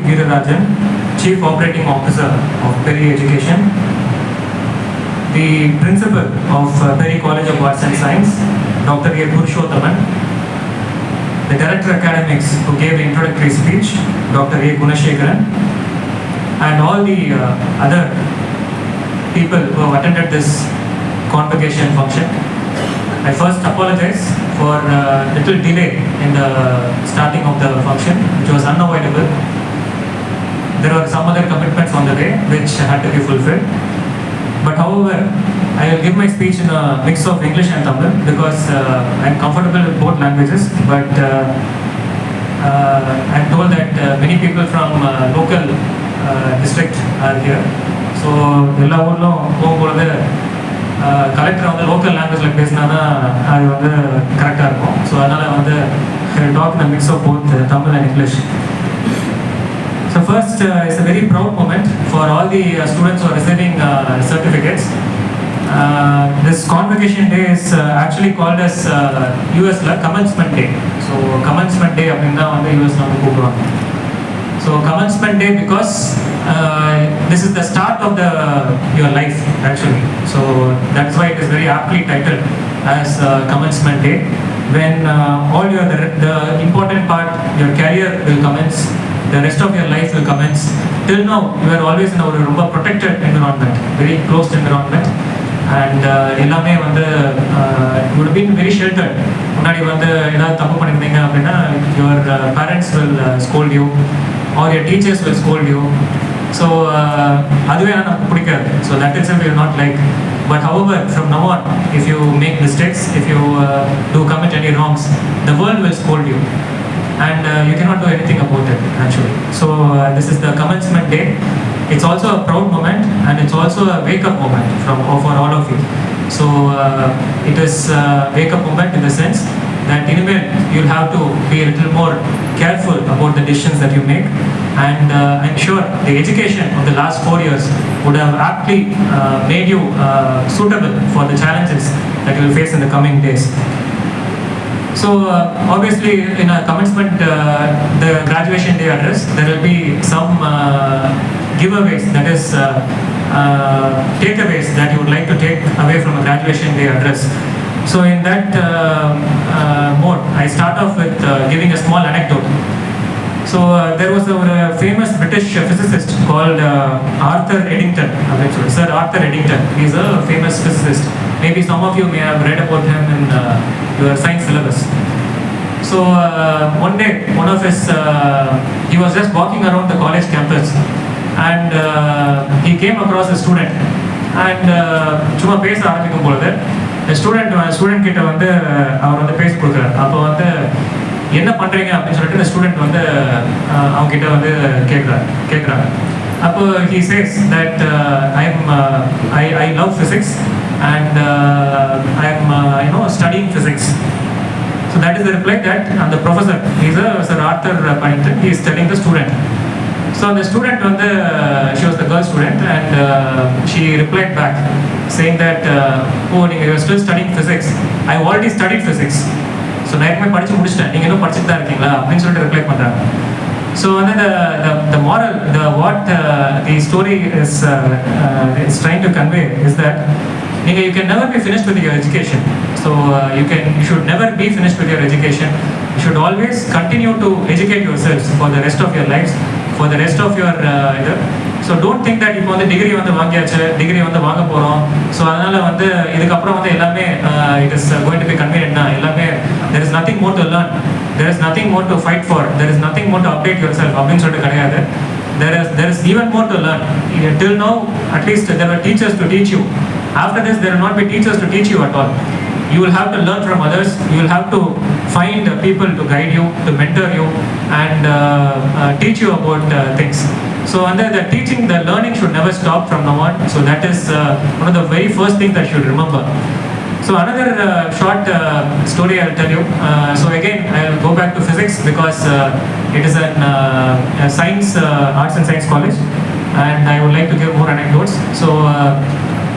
Veerarajan, Chief Operating Officer of Peri Education, the Principal of Peri College of Arts and Science, Dr. A. Purushothaman, the Director Academics who gave the introductory speech, Dr. A. Gunashekaran, and all the other people who have attended this convocation function. I first apologize for a little delay in the starting of the function, which was unavoidable. There were some other commitments on the way which had to be fulfilled. But however, I will give my speech in a mix of English and Tamil because I am comfortable with both languages. But I am told that many people from local district are here. So, எல்லா ஊர்லும் போகும்போது collector வந்து local லாங்குவேஜில் பேசினா தான் அது வந்து கரெக்டாக இருக்கும். ஸோ அதனால் வந்து talk in mix of both Tamil and English. So first, it's a very proud moment for all the students who are receiving certificates. This convocation day is actually called as US Commencement Day. So Commencement Day அப்படின்னா வந்து US வந்து கூப்பிடுவாங்க. So Commencement Day because this is the start of your life actually. So that's why it is very aptly titled as Commencement Day. When all the important part, your career will commence. The rest of your life will commence. Till now, you are always in a protected environment, very closed environment, and எல்லாமே வந்து you would have been very sheltered. முன்னாடி வந்து ஏதாவது தப்பு பண்ணிருந்தீங்க அப்படின்னா your parents will scold you or your teachers will scold you. So அதுவே நமக்கு பிடிக்காது. So that itself will not like. But however, from now on, if you make mistakes, if you do commit any wrongs, the world will scold you. And you cannot do anything about it actually. So this is the commencement day. It's also a proud moment and it's also a wake-up moment for all of you. So it is a wake-up moment in the sense that anyway you'll have to be a little more careful about the decisions that you make. And I'm sure the education of the last 4 years would have aptly made you suitable for the challenges that you will face in the coming days. So obviously in a commencement, the graduation day address, there will be some giveaways, that is takeaways that you would like to take away from a graduation day address. So in that mode, I start off with giving a small anecdote. So there was a famous British physicist called Arthur Eddington, Sir Arthur Eddington. He is a famous physicist. Maybe some of you may have read about him in your science syllabus. So one day, he was just walking around the college campus and he came across a student and சும்மா பேச ஆரம்பிக்கும் பொழுது student கிட்ட வந்து அவர் வந்து பேசி கொடுக்குறாரு. அப்போ வந்து என்ன பண்ணுறீங்க அப்படின்னு சொல்லிட்டு இந்த ஸ்டூடெண்ட் வந்து அவங்க கிட்ட வந்து கேட்குறாங்க. அப்போ he says that I love physics and I'm studying physics. So that is the reply that the professor, he is Sir Arthur Pennington, he is telling the student. So the student she was the girl student and she replied back saying that oh, you are still studying physics. I have already studied physics. So நான் ஏற்கனவே படிச்சு முடிச்சிட்டேன், நீங்கள் இன்னும் படிச்சுட்டு தான் இருக்கீங்களா அப்படின்னு சொல்லிட்டு ரிப்ளை பண்ணுறாங்க. So the moral, what the story is trying to convey is that you can never be finished with your education. So you should never be finished with your education. You should always continue to educate yourselves for the rest of your lives, for the rest of your so don't think that இப்போ வந்து degree வந்து வாங்கியாச்சு, degree வந்து வாங்க போகிறோம், so அதனால் வந்து இதுக்கப்புறம் வந்து எல்லாமே it is going to be convenient. எல்லாமே there is nothing more to learn, there is nothing more to fight for, there is nothing more to update yourself அப்படின்னு சொல்லிட்டு கிடையாது. There is even more to learn. Till now, at least there were teachers to teach you. After this, there will not be teachers to teach you at all. You will have to learn from others. You will have to find people to guide you, to mentor you, and teach you about things. So under the teaching, the learning should never stop from now on. So that is one of the very first things that you should remember. So another short story I'll tell you. So again, I'll go back to physics because it is a science, arts and science college, and I would like to give more anecdotes. So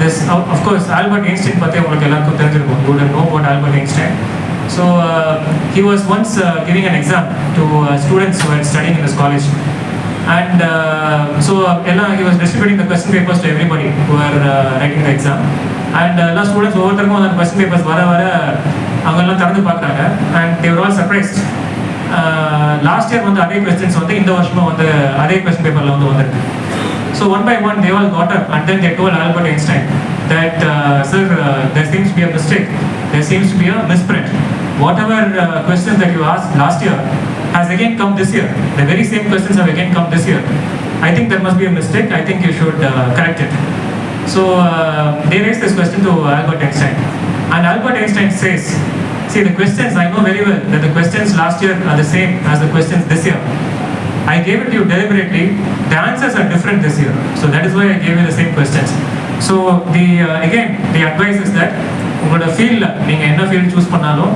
this, of course, Albert Einstein பத்தி உங்களுக்கு எல்லாருக்கும் தெரிஞ்சிருக்கும். You would know about Albert Einstein. So he was once giving an exam to students who were studying in this college, And so he was distributing the question papers to everybody who were writing the exam. And students ஒவ்வொருத்தருக்கும் அந்த question papers வர அவங்கெல்லாம் திறந்து பார்க்குறாங்க. And they were all surprised. Last year வந்து அதே questions வந்து இந்த வருஷமும் வந்து அதே question paperல வந்து வந்திருக்கு. So one by one they all got up and then they told Albert Einstein that sir, there seems to be a mistake, there seems to be a misprint. Whatever questions that you asked last year has again come this year. The very same questions have again come this year. I think there must be a mistake. I think you should correct it. So they raised this question to Albert Einstein, and Albert Einstein says, see, the questions, I know very well that the questions last year are the same as the questions this year. I gave it to you deliberately. The answers are different this year. So that is why I gave you the same questions. So again, the advice is that உங்களோட ஃபீல்டில் நீங்கள் என்ன field choose பண்ணாலும்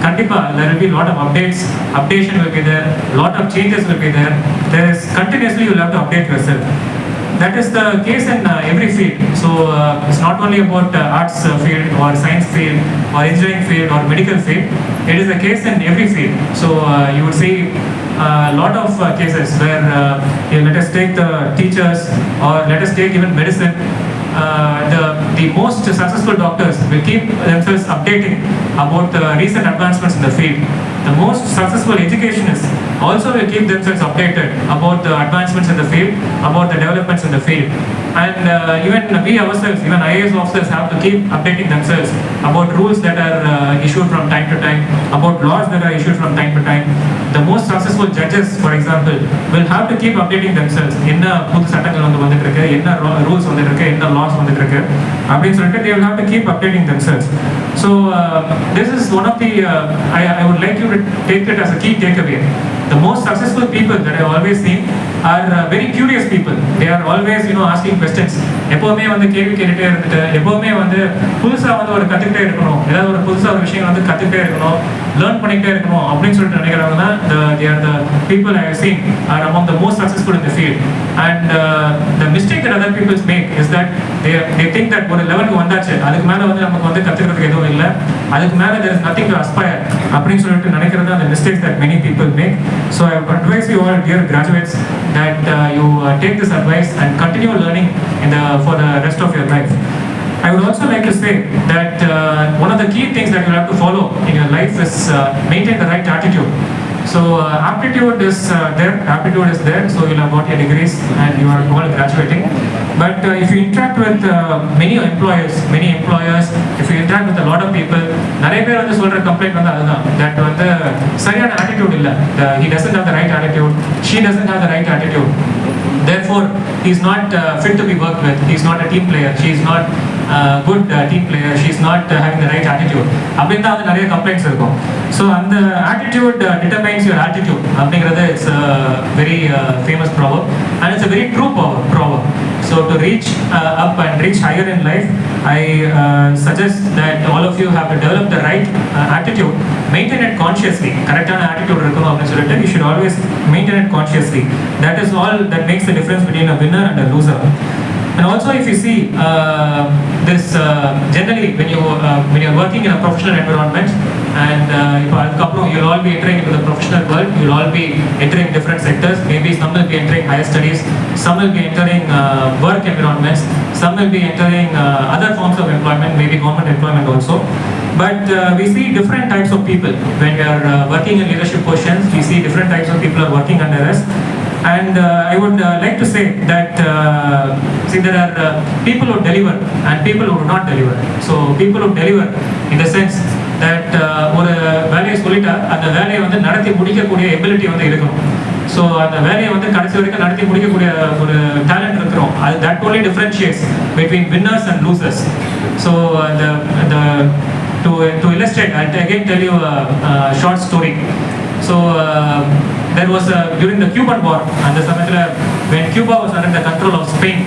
கண்டிப்பாக there will be lot of updates, updation will be there, lot of changes will be there. There is continuously you will have to update yourself. That is the case in every field. So it's not only about arts field or science field or engineering field or medical field. It is the case in every field. So you would see a lot of cases where let us take the teachers or let us take even medicine. The most successful doctors will keep themselves updating about the recent advancements in the field. The most successful educationists also will keep themselves updated about the advancements in the field, about the developments in the field. And even we ourselves, even IAS officers have to keep updating themselves about rules that are issued from time to time, about laws that are issued from time to time. The most successful judges, for example, will have to keep updating themselves. என்ன புது சட்டங்கள் வந்து வந்துருக்கு, என்ன rules வந்துருக்கு, என்ன loss வந்துருக்கு அப்படின்னு சொல்லிட்டு they will have to keep updating themselves. So this is one of the I would like you to take it as a key takeaway. The most successful people that I have always seen are very curious people. They are always asking questions. எப்பவுமே வந்து கேள்வி கேட்டுட்டே இருந்துட்டு எப்பவுமே வந்து புதுசா வந்து ஒரு கத்துக்கிட்டே இருக்கணும், ஏதாவது ஒரு புதுசா ஒரு விஷயம் வந்து கத்துக்கிட்டே இருக்கணும், லேர்ன் பண்ணிக்கிட்டே இருக்கணும் அப்படின்னு சொல்லிட்டு நினைக்கிறவங்க தான் they are the people I have seen are among the most successful in the field. And the mistake that other people make is that they think that ஒரு லெவலுக்கு வந்தாச்சு, அதுக்கு மேல வந்து நமக்கு வந்து கத்துக்கிறதுக்கு எதுவும் இல்லை, அதுக்கு மேல there is nothing to aspire அப்படின்னு சொல்லிட்டு நினைக்கிறது தான் the mistakes that many people make. So I advise you all, dear graduates, that you take this advice and continue learning for the rest of your life. I would also like to say that one of the key things that you have to follow in your life is maintain the right attitude. So aptitude is there, so you'll have got your degrees and you are all graduating. But if you interact with many employers, if you interact with a lot of people, நிறைய பேர் வந்து சொல்ற complaint வந்து அதுதான், that வந்து சரியான attitude இல்ல, he doesn't have the right attitude, she doesn't have the right attitude, therefore he is not fit to be worked with, he is not a team player, she is not good team player, she is not having the right attitude அப்படின்னா வந்து நிறைய complaints இருக்கும். So அந்த attitude determines your altitude அப்படிங்கிறது it's a very famous proverb and it's a very true proverb. So to reach up and reach higher in life, I suggest that all of you have to develop the right attitude, maintain it consciously. Correctana attitude இருக்கணும் அப்படின்னு சொல்லிட்டு you should always maintain it consciously. That is all that makes the difference between a winner and a loser. And also, if you see this generally when you're working in a professional environment, and you'll all be entering into the professional world, you'll all be entering different sectors. Maybe some will be entering higher studies, some will be entering work environments, some will be entering other forms of employment, maybe government employment also. But we see different types of people when we are working in leadership positions. We see different types of people are working under us. And I would like to say that there are people who deliver and people who do not deliver. So people who deliver in the sense that ஒரு வேலையை சொல்லிட்டா அந்த வேலையை வந்து நடத்தி முடிக்கக்கூடிய ability வந்து இருக்கணும். ஸோ அந்த வேலையை வந்து கடைசி வரைக்கும் நடத்தி முடிக்கக்கூடிய ஒரு டேலண்ட் இருக்கிறோம். அது that only differentiates between winners and losers. So to illustrate, I'll again tell you a short story. So there was during the Cuban War, and the when Cuba was under the control of Spain,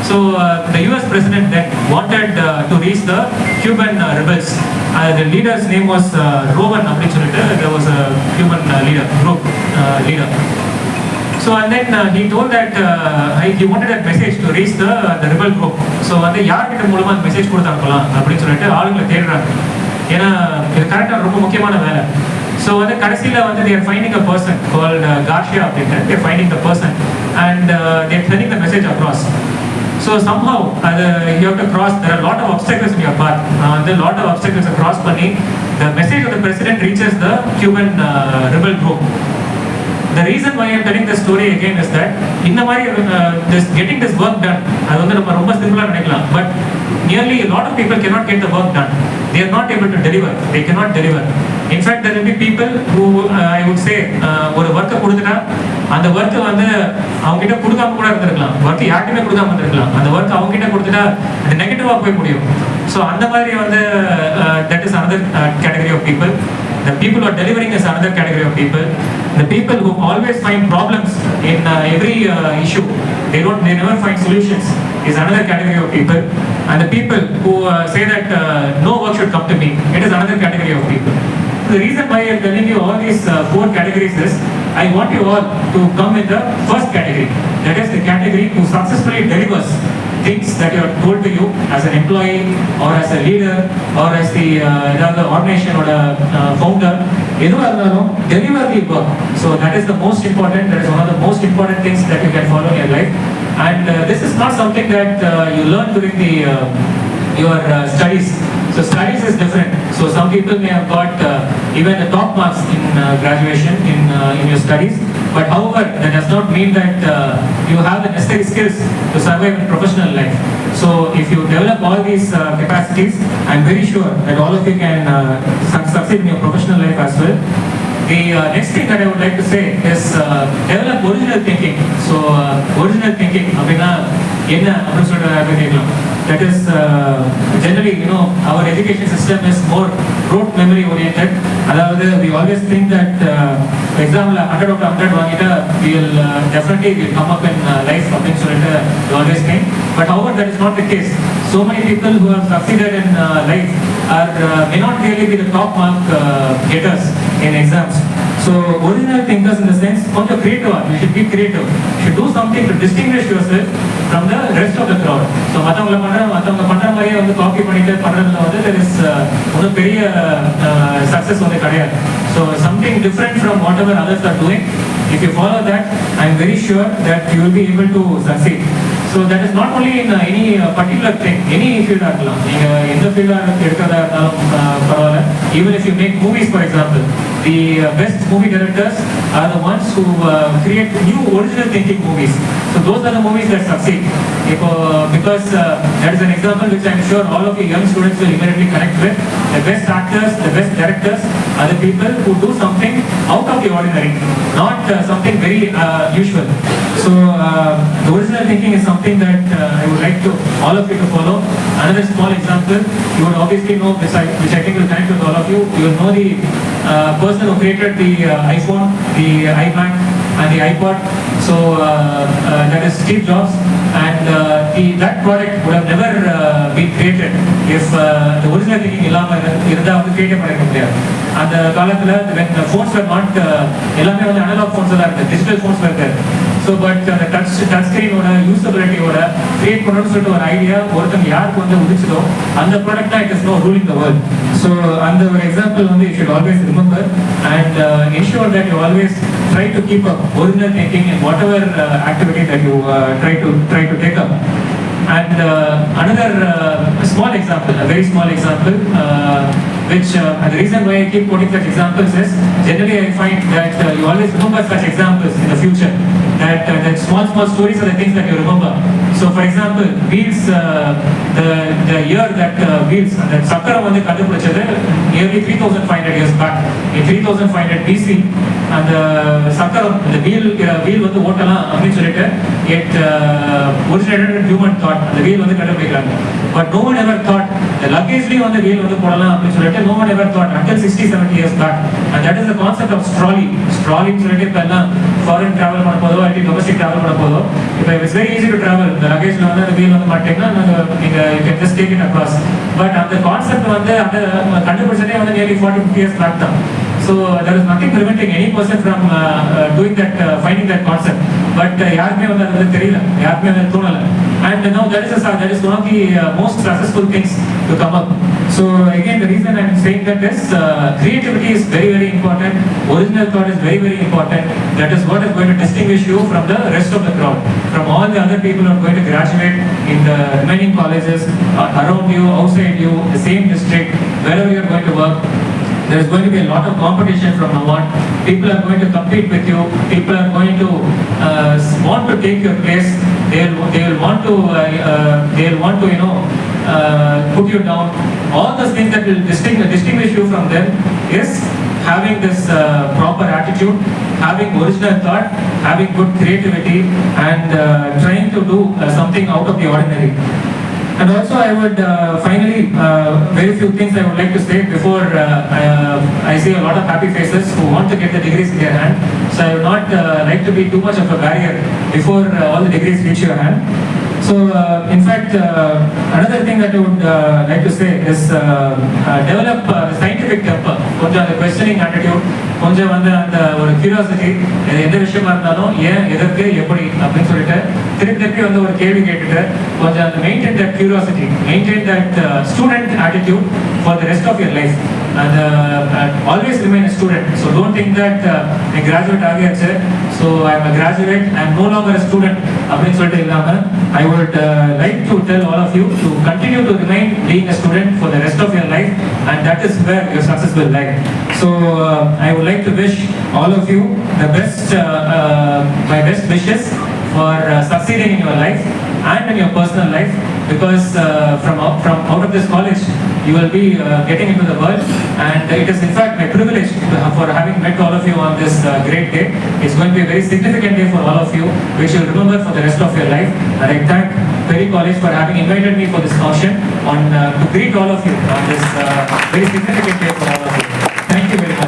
so the US president then wanted to reach the Cuban rebels. The leader's name was Rowan. There was a Cuban leader. So and then he told that he wanted a message to reach the rebel group. So அந்த யார்கிட்ட மூலமா message கொடுத்தாங்கலாம் அப்படின்னு சொல்லிட்டு ஆளுங்களை தேடுறாங்க. ஏன்னா இது கரெக்டாக ரொம்ப முக்கியமான வேலை. So வந்து கடைசியில் வந்து they are finding a person called Garcia அப்படின்ட்டு, they are finding the person and they are sending the message across. So somehow you have to cross, there are a lot of obstacles in your path. There are a lot of obstacles to cross பண்ணி the message of the president reaches the Cuban rebel group. The reason why I am telling this story again is that இந்த மாதிரி getting this work done, அது வந்து நம்ம ரொம்ப சிம்பிளாக நினைக்கலாம், but nearly a lot of people cannot get the work done. They are not able to deliver. They cannot deliver. In fact, there will be people who I would say ஒரு ஒர்க்கை கொடுத்துட்டா அந்த ஒர்க்கை வந்து அவங்க கிட்ட கொடுக்காம கூட இருந்திருக்கலாம், ஒர்க் யார்கிட்டயுமே கொடுக்காம இருந்திருக்கலாம், அந்த ஒர்க் அவங்க கிட்ட கொடுத்துட்டா அது நெகட்டிவாக போய் முடியும். ஸோ அந்த மாதிரி வந்து that is another category of people. The people who are delivering is another category of people. The people who always find problems in every issue, they never find solutions, is another category of people. And the people who say that no work should come to me, it is another category of people. The reason why I am telling you all these 4 categories is I want you all to come in the first category. That is the category who successfully delivers things that you are told to you as an employee or as a leader or as the organization or the founder. Deliver the work. So that is the most important, that is one of the most important things that you can follow in your life. And this is not something that you learn during your studies. So studies is different. So some people may have got even the top marks in graduation in your studies. But however, that does not mean that you have the necessary skills to survive in professional life. So if you develop all these capacities, I am very sure that all of you can succeed in your professional life as well. The next thing that I would like to say is develop original thinking. So original thinking, that is generally, our education system is more rote memory oriented. We always think that for example 100 out of 100 we will definitely come up in life, we always think. But however, that is not the case. So many people who have succeeded in life may not really be the top mark getters in exams. So original thinkers in the sense, creative, you should be creative. You should do something to distinguish yourself from the rest of the crowd. So copy there is success on the career. So something different from whatever others are doing, if you follow that, I am very sure that you will be able to succeed. So that is not only in any particular thing, any field, even if you make movies, for example, the best movie directors are the ones who create new original thinking movies. So those are the movies that succeed. Because that is an example which I am sure all of you young students will immediately connect with. The best actors, the best directors are the people who do something out of the ordinary, not something very usual. So the original thinking is something that I would like to all of you to follow. Another small example, you would obviously know, which I think will connect with all of you. You will know the person who created the iPhone, the iMac and the iPod. So that is Steve Jobs, and that product would have never been created if the original thinking created and when the phones were not analog phones, the digital phones were there. So but the touch screen usability create an idea and the product it is now ruling the world. So and the example you should always remember and ensure that you always try to keep up original thinking in whatever activity that you try to take up. And another small example, a very small example, which the reason why I keep quoting such examples is generally I find that you always remember such examples in the future. That small stories are the things that you remember. So for example, wheels, the year that wheels, that Sakara was nearly 3,500 years back. In 3,500 BC, and the Sakara, the wheel was the water, it originated in human thought. The wheel was the but no one ever thought the luggage on the wheel was the no one ever thought until 60-70 years back. And that is the concept of trolley. Foreign travel, domestic travel. If it's very easy to travel, the luggage the wheel on the you can just take it across. But the concept nearly 40-50 years back. So So there is nothing preventing any person from doing that, finding that concept. But யாருமே வந்து அது வந்து தெரியல, யாருமே வந்து தோணல. And now that is one of the most successful things to come up. So again, the reason I'm saying that is creativity is very, very important. Original thought is very, very important. That is what is going to distinguish you from the rest of the crowd, from all the other people who are going to graduate in the remaining colleges around you, outside you, the same district, wherever you are going to work. There is going to be a lot of competition from now on. People are going to compete with you. People are going to want to take your place. They will want to put you down. All those things that will distinguish you from them is having this proper attitude, having original thought, having good creativity, and trying to do something out of the ordinary. And also I would finally, very few things I would like to say before I see a lot of happy faces who want to get the degrees in their hand. So I would not like to be too much of a barrier before all the degrees reach your hand. So in fact, another thing that I would like to say is develop the scientific temper, கொஞ்சம் அந்த questioning attitude, கொஞ்சம் வந்து அந்த ஒரு curiosity, எந்த விஷயமா இருந்தாலும் ஏன் எதற்கு எப்படி அப்படின்னு சொல்லிட்டு திருப்பி வந்து ஒரு கேள்வி கேட்டுட்டு கொஞ்சம் அந்த maintain that curiosity, maintain that student attitude for the rest of your life. And always remain a student. So don't think that a graduate ஆகியாச்சு, so I'm a graduate, I'm no longer a student அப்படின்னு சொல்லிட்டு இல்லாம I would like to tell all of you to continue to remain being a student for the rest of your life, and that is where your success will lie. So I would like to wish all of you the best, my best wishes for succeeding in your life and in your personal life, because from out of this college you will be getting into the world, and it is in fact my privilege for having met all of you on this great day. It's going to be a very significant day for all of you, which you'll remember for the rest of your life. And I thank Peri College for having invited me for this function to greet all of you on this very significant day for all of you. Thank you very much.